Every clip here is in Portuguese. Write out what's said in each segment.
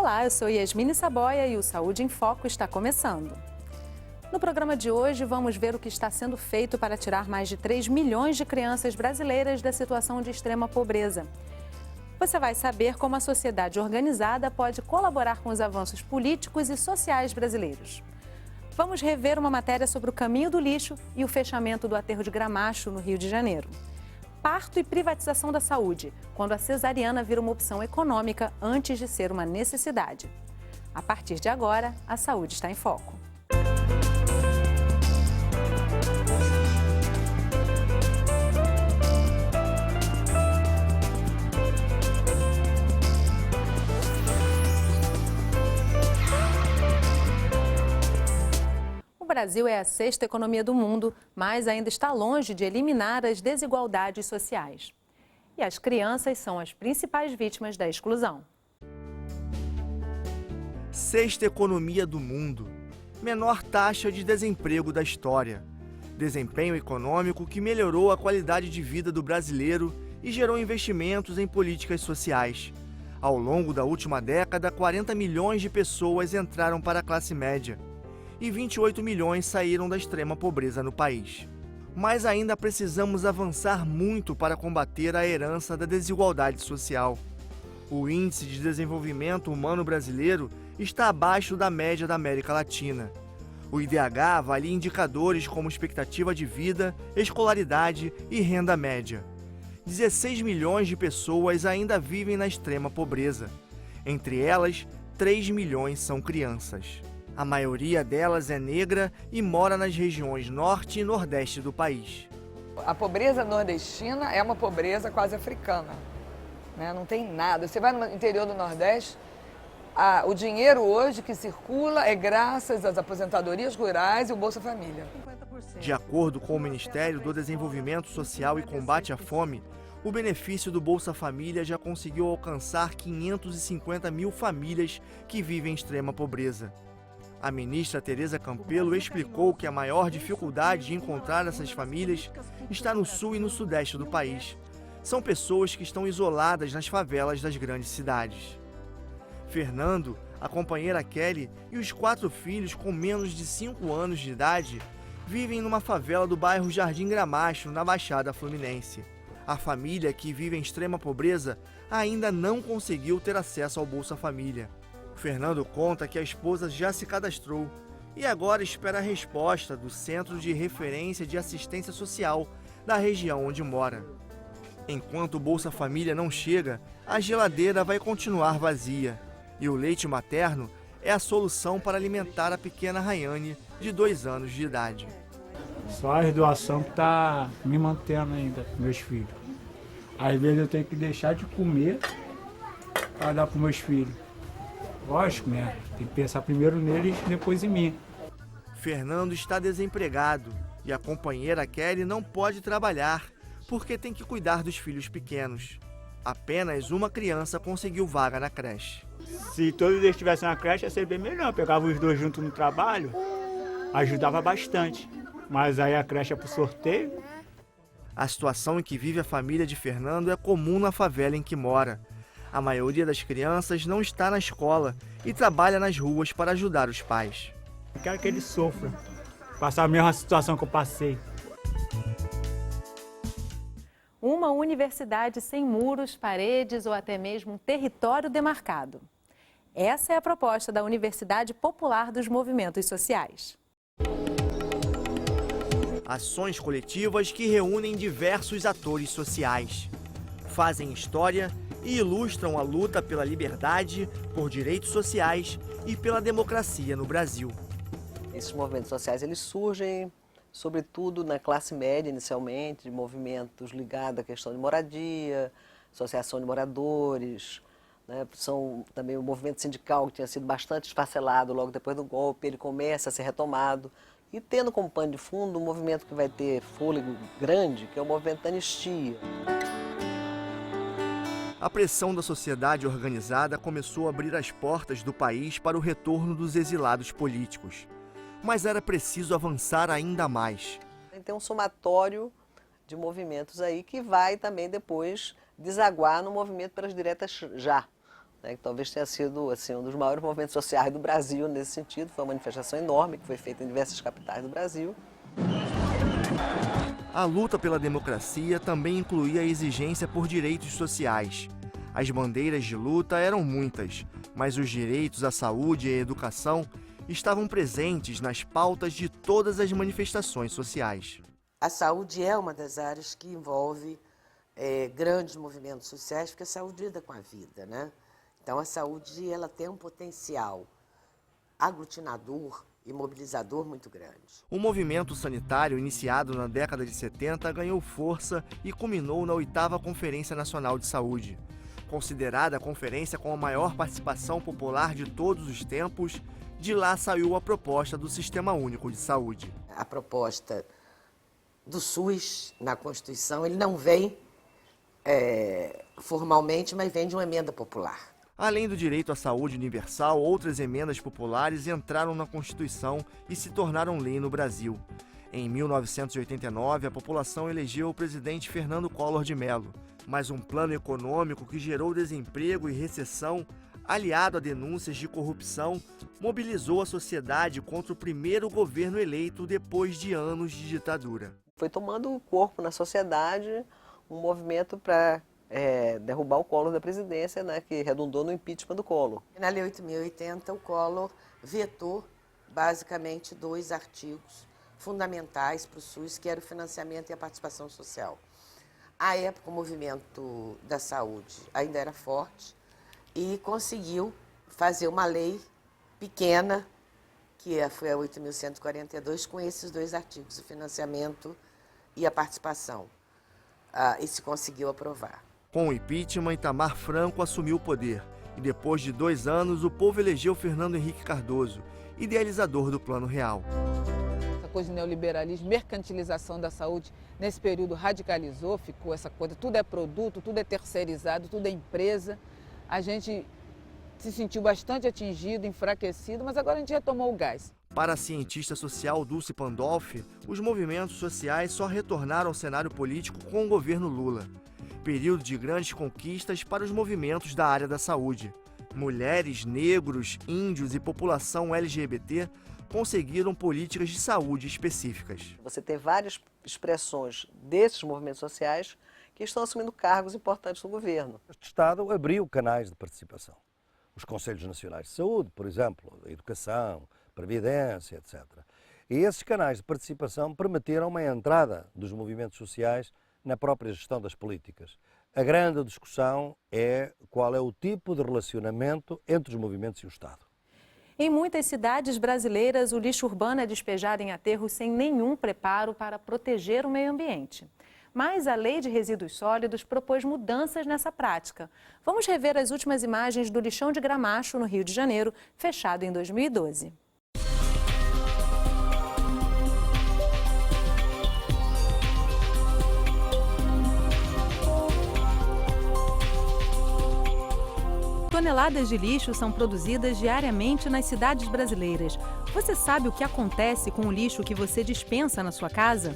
Olá, eu sou Yasmine Saboia e o Saúde em Foco está começando. No programa de hoje, vamos ver o que está sendo feito para tirar mais de 3 milhões de crianças brasileiras da situação de extrema pobreza. Você vai saber como a sociedade organizada pode colaborar com os avanços políticos e sociais brasileiros. Vamos rever uma matéria sobre o caminho do lixo e o fechamento do aterro de Gramacho, no Rio de Janeiro. Parto e privatização da saúde, quando a cesariana vira uma opção econômica antes de ser uma necessidade. A partir de agora, a saúde está em foco. O Brasil é a sexta economia do mundo, mas ainda está longe de eliminar as desigualdades sociais. E as crianças são as principais vítimas da exclusão. Sexta economia do mundo. Menor taxa de desemprego da história. Desempenho econômico que melhorou a qualidade de vida do brasileiro e gerou investimentos em políticas sociais. Ao longo da última década, 40 milhões de pessoas entraram para a classe média e 28 milhões saíram da extrema pobreza no país. Mas ainda precisamos avançar muito para combater a herança da desigualdade social. O Índice de Desenvolvimento Humano Brasileiro está abaixo da média da América Latina. O IDH avalia indicadores como expectativa de vida, escolaridade e renda média. 16 milhões de pessoas ainda vivem na extrema pobreza. Entre elas, 3 milhões são crianças. A maioria delas é negra e mora nas regiões norte e nordeste do país. A pobreza nordestina é uma pobreza quase africana, né? Não tem nada. Você vai no interior do Nordeste, o dinheiro hoje que circula é graças às aposentadorias rurais e o Bolsa Família. De acordo com o Ministério do Desenvolvimento Social e Combate à Fome, o benefício do Bolsa Família já conseguiu alcançar 550 mil famílias que vivem em extrema pobreza. A ministra Tereza Campelo explicou que a maior dificuldade de encontrar essas famílias está no sul e no sudeste do país. São pessoas que estão isoladas nas favelas das grandes cidades. Fernando, a companheira Kelly e os 4 filhos com menos de 5 anos de idade vivem numa favela do bairro Jardim Gramacho, na Baixada Fluminense. A família, que vive em extrema pobreza, ainda não conseguiu ter acesso ao Bolsa Família. Fernando conta que a esposa já se cadastrou e agora espera a resposta do Centro de Referência de Assistência Social da região onde mora. Enquanto o Bolsa Família não chega, a geladeira vai continuar vazia e o leite materno é a solução para alimentar a pequena Rayane, de 2 anos de idade. Só a doação que está me mantendo ainda, meus filhos. Às vezes eu tenho que deixar de comer para dar para meus filhos. Lógico, né? Tem que pensar primeiro neles, depois em mim. Fernando está desempregado e a companheira Kelly não pode trabalhar porque tem que cuidar dos filhos pequenos. Apenas uma criança conseguiu vaga na creche. Se todos eles estivessem na creche, ia ser bem melhor. Eu pegava os 2 juntos no trabalho, ajudava bastante. Mas aí a creche é por sorteio. A situação em que vive a família de Fernando é comum na favela em que mora. A maioria das crianças não está na escola e trabalha nas ruas para ajudar os pais. Eu quero que eles sofram, passar a mesma situação que eu passei. Uma universidade sem muros, paredes ou até mesmo um território demarcado. Essa é a proposta da Universidade Popular dos Movimentos Sociais. Ações coletivas que reúnem diversos atores sociais, fazem história e ilustram a luta pela liberdade, por direitos sociais e pela democracia no Brasil. Esses movimentos sociais eles surgem, sobretudo, na classe média, inicialmente, de movimentos ligados à questão de moradia, associação de moradores, né? São também o movimento sindical, que tinha sido bastante esfacelado logo depois do golpe, ele começa a ser retomado. E tendo como pano de fundo um movimento que vai ter fôlego grande, que é o movimento da anistia. A pressão da sociedade organizada começou a abrir as portas do país para o retorno dos exilados políticos. Mas era preciso avançar ainda mais. Tem um somatório de movimentos aí que vai também depois desaguar no movimento pelas diretas já. né, que talvez tenha sido assim, um dos maiores movimentos sociais do Brasil nesse sentido. Foi uma manifestação enorme que foi feita em diversas capitais do Brasil. A luta pela democracia também incluía a exigência por direitos sociais. As bandeiras de luta eram muitas, mas os direitos à saúde e à educação estavam presentes nas pautas de todas as manifestações sociais. A saúde é uma das áreas que envolve grandes movimentos sociais, porque a saúde lida com a vida, né? Então, a saúde ela tem um potencial aglutinador e mobilizador muito grande. O movimento sanitário, iniciado na década de 70, ganhou força e culminou na 8ª Conferência Nacional de Saúde. Considerada a conferência com a maior participação popular de todos os tempos, de lá saiu a proposta do Sistema Único de Saúde. A proposta do SUS na Constituição, ele não vem formalmente, mas vem de uma emenda popular. Além do direito à saúde universal, outras emendas populares entraram na Constituição e se tornaram lei no Brasil. Em 1989, a população elegeu o presidente Fernando Collor de Mello, mas um plano econômico que gerou desemprego e recessão, aliado a denúncias de corrupção, mobilizou a sociedade contra o primeiro governo eleito depois de anos de ditadura. Foi tomando corpo na sociedade um movimento para derrubar o Collor da presidência, né, que redundou no impeachment do Collor. Na Lei 8.080, o Collor vetou basicamente 2 artigos fundamentais para o SUS, que era o financiamento e a participação social. À época, o movimento da saúde ainda era forte e conseguiu fazer uma lei pequena, que foi a 8.142, com esses 2 artigos, o financiamento e a participação. E se conseguiu aprovar. Com o impeachment, Itamar Franco assumiu o poder e depois de 2 anos o povo elegeu Fernando Henrique Cardoso, idealizador do Plano Real. Essa coisa de neoliberalismo, mercantilização da saúde, nesse período radicalizou, ficou essa coisa, tudo é produto, tudo é terceirizado, tudo é empresa. A gente se sentiu bastante atingido, enfraquecido, mas agora a gente retomou o gás. Para a cientista social Dulce Pandolfi, os movimentos sociais só retornaram ao cenário político com o governo Lula. Período de grandes conquistas para os movimentos da área da saúde. Mulheres, negros, índios e população LGBT conseguiram políticas de saúde específicas. Você tem várias expressões desses movimentos sociais que estão assumindo cargos importantes no governo. Este Estado abriu canais de participação. Os Conselhos Nacionais de Saúde, por exemplo, a Educação, Previdência, etc. E esses canais de participação permitiram uma entrada dos movimentos sociais na própria gestão das políticas. A grande discussão é qual é o tipo de relacionamento entre os movimentos e o Estado. Em muitas cidades brasileiras, o lixo urbano é despejado em aterros sem nenhum preparo para proteger o meio ambiente. Mas a Lei de Resíduos Sólidos propôs mudanças nessa prática. Vamos rever as últimas imagens do lixão de Gramacho, no Rio de Janeiro, fechado em 2012. Toneladas de lixo são produzidas diariamente nas cidades brasileiras. Você sabe o que acontece com o lixo que você dispensa na sua casa?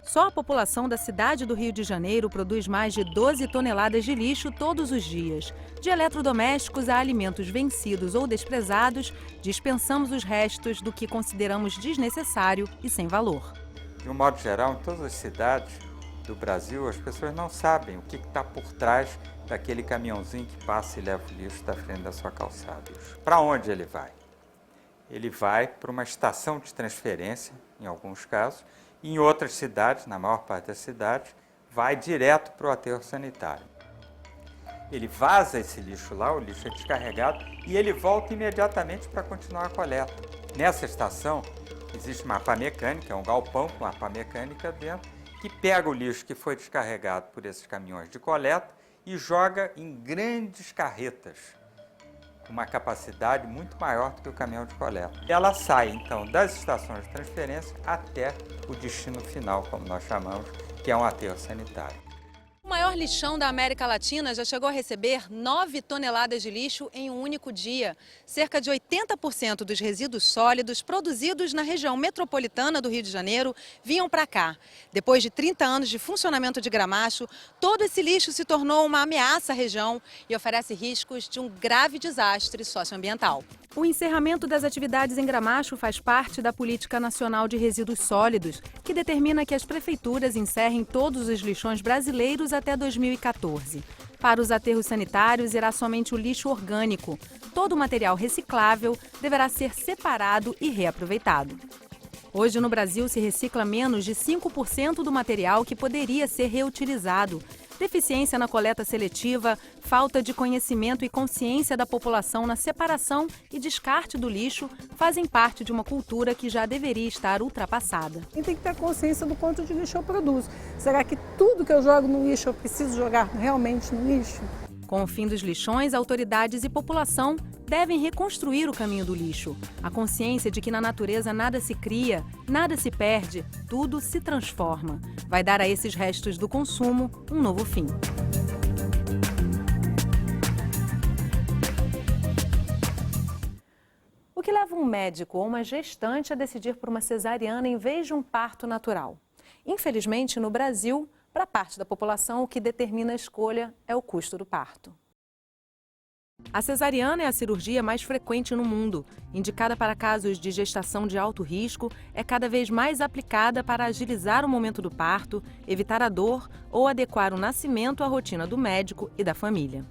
Só a população da cidade do Rio de Janeiro produz mais de 12 toneladas de lixo todos os dias. De eletrodomésticos a alimentos vencidos ou desprezados, dispensamos os restos do que consideramos desnecessário e sem valor. De um modo geral, em todas as cidades do Brasil, as pessoas não sabem o que está por trás daquele caminhãozinho que passa e leva o lixo da frente da sua calçada. Para onde ele vai? Ele vai para uma estação de transferência, em alguns casos, e em outras cidades, na maior parte das cidades, vai direto para o aterro sanitário. Ele vaza esse lixo lá, o lixo é descarregado, e ele volta imediatamente para continuar a coleta. Nessa estação existe uma pá mecânica, é um galpão com uma pá mecânica dentro, que pega o lixo que foi descarregado por esses caminhões de coleta e joga em grandes carretas, com uma capacidade muito maior do que o caminhão de coleta. Ela sai, então, das estações de transferência até o destino final, como nós chamamos, que é um aterro sanitário. O maior lixão da América Latina já chegou a receber 9 toneladas de lixo em um único dia. Cerca de 80% dos resíduos sólidos produzidos na região metropolitana do Rio de Janeiro vinham para cá. Depois de 30 anos de funcionamento de Gramacho, todo esse lixo se tornou uma ameaça à região e oferece riscos de um grave desastre socioambiental. O encerramento das atividades em Gramacho faz parte da Política Nacional de Resíduos Sólidos, que determina que as prefeituras encerrem todos os lixões brasileiros até 2014. Para os aterros sanitários, irá somente o lixo orgânico. Todo o material reciclável deverá ser separado e reaproveitado. Hoje, no Brasil, se recicla menos de 5% do material que poderia ser reutilizado. Deficiência na coleta seletiva, falta de conhecimento e consciência da população na separação e descarte do lixo fazem parte de uma cultura que já deveria estar ultrapassada. E tem que ter consciência do quanto de lixo eu produzo. Será que tudo que eu jogo no lixo eu preciso jogar realmente no lixo? Com o fim dos lixões, autoridades e população devem reconstruir o caminho do lixo. A consciência de que na natureza nada se cria, nada se perde, tudo se transforma. Vai dar a esses restos do consumo um novo fim. O que leva um médico ou uma gestante a decidir por uma cesariana em vez de um parto natural? Infelizmente, no Brasil, para parte da população, o que determina a escolha é o custo do parto. A cesariana é a cirurgia mais frequente no mundo. Indicada para casos de gestação de alto risco, é cada vez mais aplicada para agilizar o momento do parto, evitar a dor ou adequar o nascimento à rotina do médico e da família.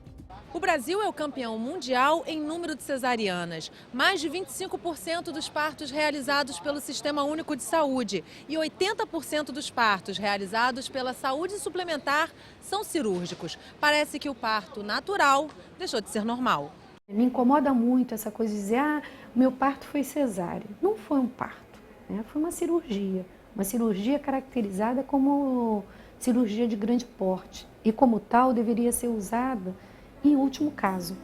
O Brasil é o campeão mundial em número de cesarianas. Mais de 25% dos partos realizados pelo Sistema Único de Saúde e 80% dos partos realizados pela saúde suplementar são cirúrgicos. Parece que o parto natural deixou de ser normal. Me incomoda muito essa coisa de dizer, meu parto foi cesárea. Não foi um parto, né? Foi uma cirurgia caracterizada como cirurgia de grande porte e como tal deveria ser usada em último caso.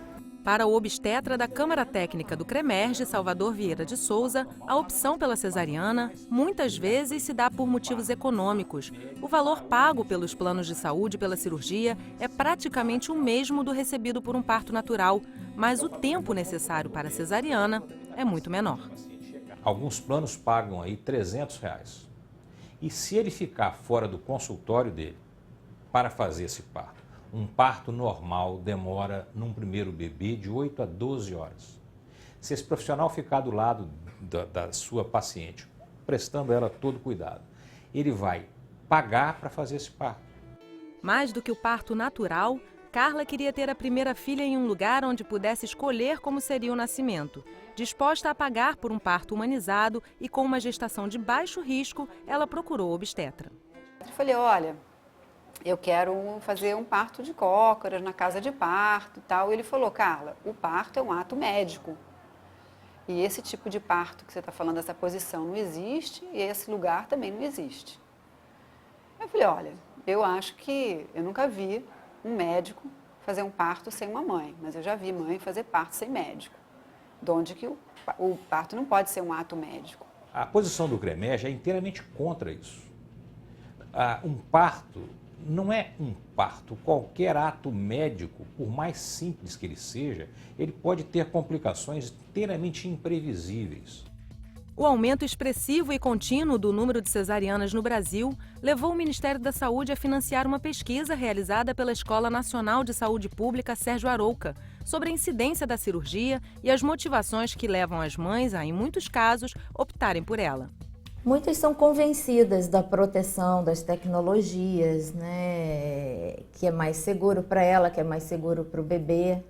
Para o obstetra da Câmara Técnica do CREMERGE, Salvador Vieira de Souza, a opção pela cesariana muitas vezes se dá por motivos econômicos. O valor pago pelos planos de saúde pela cirurgia é praticamente o mesmo do recebido por um parto natural, mas o tempo necessário para a cesariana é muito menor. Alguns planos pagam aí R$300. E se ele ficar fora do consultório dele para fazer esse parto, um parto normal demora, num primeiro bebê, de 8 a 12 horas. Se esse profissional ficar do lado da sua paciente, prestando a ela todo cuidado, ele vai pagar para fazer esse parto. Mais do que o parto natural, Carla queria ter a primeira filha em um lugar onde pudesse escolher como seria o nascimento. Disposta a pagar por um parto humanizado e com uma gestação de baixo risco, ela procurou o obstetra. Eu falei, olha, eu quero fazer um parto de cócoras na casa de parto e tal. E ele falou, Carla, o parto é um ato médico. E esse tipo de parto que você está falando, essa posição não existe e esse lugar também não existe. Eu falei, olha, eu acho que eu nunca vi um médico fazer um parto sem uma mãe, mas eu já vi mãe fazer parto sem médico. De onde que o parto não pode ser um ato médico. A posição do CREMERGE é inteiramente contra isso. Um parto não é um parto. Qualquer ato médico, por mais simples que ele seja, ele pode ter complicações inteiramente imprevisíveis. O aumento expressivo e contínuo do número de cesarianas no Brasil levou o Ministério da Saúde a financiar uma pesquisa realizada pela Escola Nacional de Saúde Pública Sérgio Arouca sobre a incidência da cirurgia e as motivações que levam as mães a, em muitos casos, optarem por ela. Muitas são convencidas da proteção das tecnologias, né? Que é mais seguro para ela, que é mais seguro para o bebê,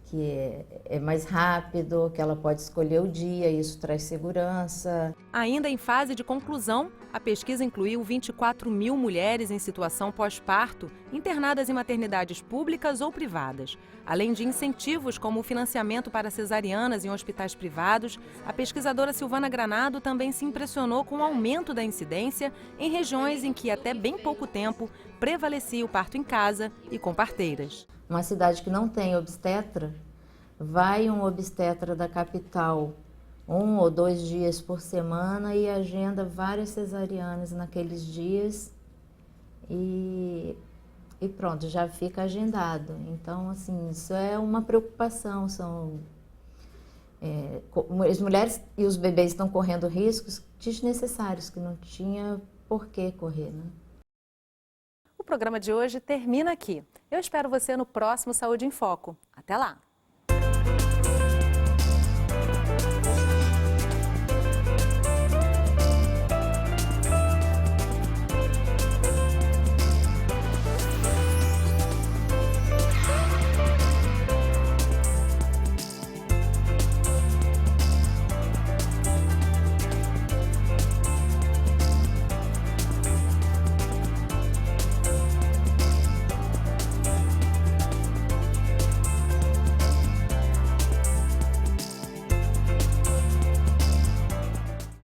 que é mais rápido, que ela pode escolher o dia, isso traz segurança. Ainda em fase de conclusão, a pesquisa incluiu 24 mil mulheres em situação pós-parto, internadas em maternidades públicas ou privadas. Além de incentivos como o financiamento para cesarianas em hospitais privados, a pesquisadora Silvana Granado também se impressionou com o aumento da incidência em regiões em que até bem pouco tempo prevalecia o parto em casa e com parteiras. Uma cidade que não tem obstetra, vai um obstetra da capital 1 ou 2 dias por semana e agenda várias cesarianas naqueles dias e e pronto, já fica agendado. Então, assim, isso é uma preocupação, as mulheres e os bebês estão correndo riscos desnecessários, que não tinha por que correr, né? O programa de hoje termina aqui. Eu espero você no próximo Saúde em Foco. Até lá!